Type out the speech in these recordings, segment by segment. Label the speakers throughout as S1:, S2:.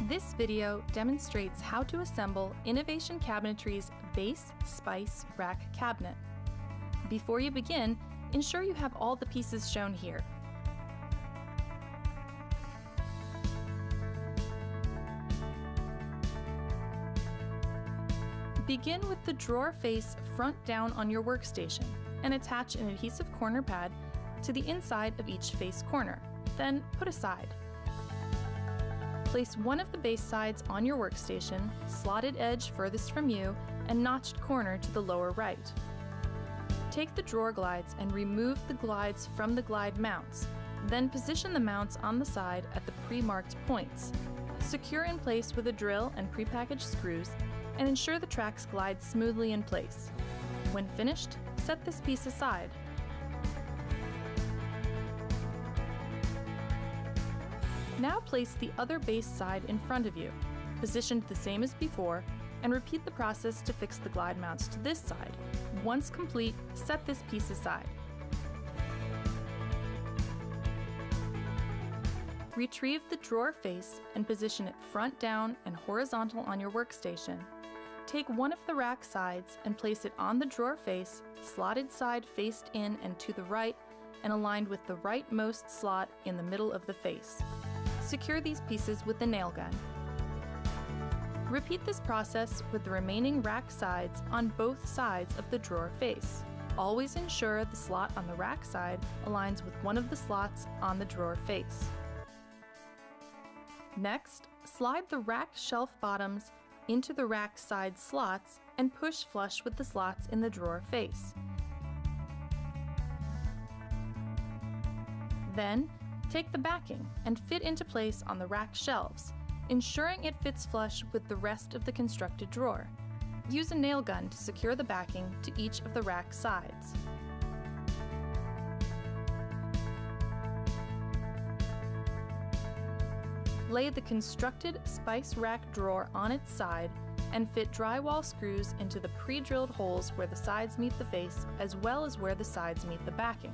S1: This video demonstrates how to assemble Innovation Cabinetry's base spice rack cabinet. Before you begin, ensure you have all the pieces shown here. Begin with the drawer face front down on your workstation and attach an adhesive corner pad to the inside of each face corner, then put aside. Place one of the base sides on your workstation, slotted edge furthest from you, and notched corner to the lower right. Take the drawer glides and remove the glides from the glide mounts, then position the mounts on the side at the pre-marked points. Secure in place with a drill and prepackaged screws, and ensure the tracks glide smoothly in place. When finished, set this piece aside. Now place the other base side in front of you, positioned the same as before, and repeat the process to fix the glide mounts to this side. Once complete, set this piece aside. Retrieve the drawer face and position it front down and horizontal on your workstation. Take one of the rack sides and place it on the drawer face, slotted side faced in and to the right, and aligned with the rightmost slot in the middle of the face. Secure these pieces with the nail gun. Repeat this process with the remaining rack sides on both sides of the drawer face. Always ensure the slot on the rack side aligns with one of the slots on the drawer face. Next, slide the rack shelf bottoms into the rack side slots and push flush with the slots in the drawer face. Then, take the backing and fit into place on the rack shelves, ensuring it fits flush with the rest of the constructed drawer. Use a nail gun to secure the backing to each of the rack sides. Lay the constructed spice rack drawer on its side and fit drywall screws into the pre-drilled holes where the sides meet the face as well as where the sides meet the backing.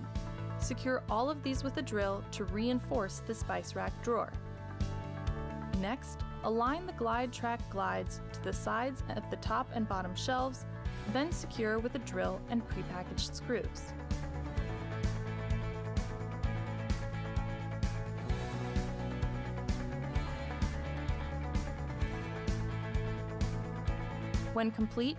S1: Secure all of these with a drill to reinforce the spice rack drawer. Next, align the glide track glides to the sides of the top and bottom shelves, then secure with a drill and prepackaged screws. When complete,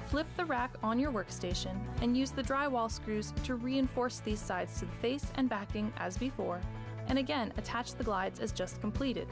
S1: flip the rack on your workstation and use the drywall screws to reinforce these sides to the face and backing as before, and again attach the glides as just completed.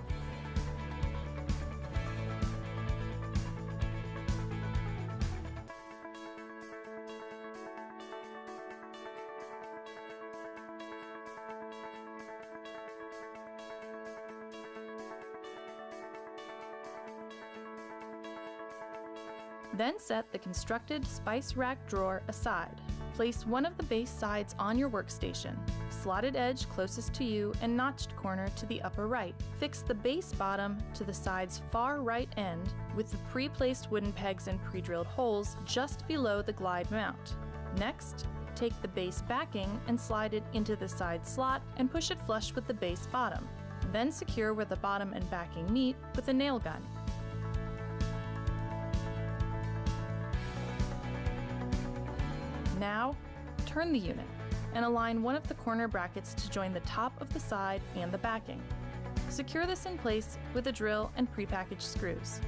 S1: Then set the constructed spice rack drawer aside. Place one of the base sides on your workstation, slotted edge closest to you and notched corner to the upper right. Fix the base bottom to the side's far right end with the pre-placed wooden pegs and pre-drilled holes just below the glide mount. Next, take the base backing and slide it into the side slot and push it flush with the base bottom. Then secure where the bottom and backing meet with a nail gun. Now, turn the unit and align one of the corner brackets to join the top of the side and the backing. Secure this in place with a drill and prepackaged screws.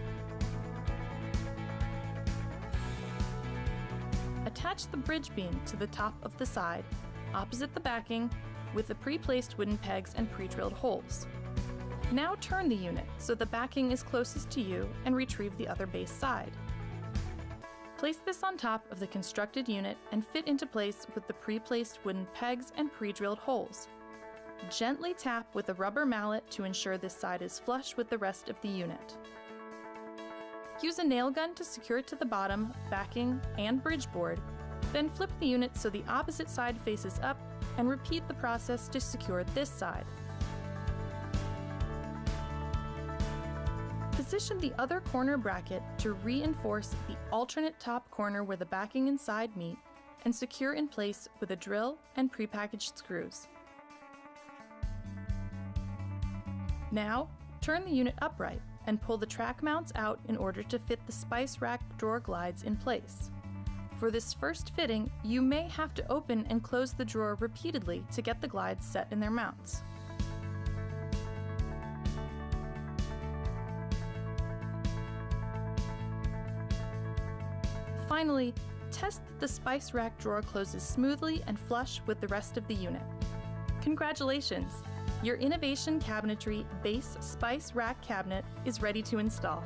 S1: Attach the bridge beam to the top of the side, opposite the backing, with the pre-placed wooden pegs and pre-drilled holes. Now turn the unit so the backing is closest to you and retrieve the other base side. Place this on top of the constructed unit and fit into place with the pre-placed wooden pegs and pre-drilled holes. Gently tap with a rubber mallet to ensure this side is flush with the rest of the unit. Use a nail gun to secure it to the bottom, backing, and bridge board, then flip the unit so the opposite side faces up and repeat the process to secure this side. Position the other corner bracket to reinforce the alternate top corner where the backing and side meet and secure in place with a drill and prepackaged screws. Now, turn the unit upright and pull the track mounts out in order to fit the spice rack drawer glides in place. For this first fitting, you may have to open and close the drawer repeatedly to get the glides set in their mounts. Finally, test that the spice rack drawer closes smoothly and flush with the rest of the unit. Congratulations! Your Innovation Cabinetry Base Spice Rack Cabinet is ready to install.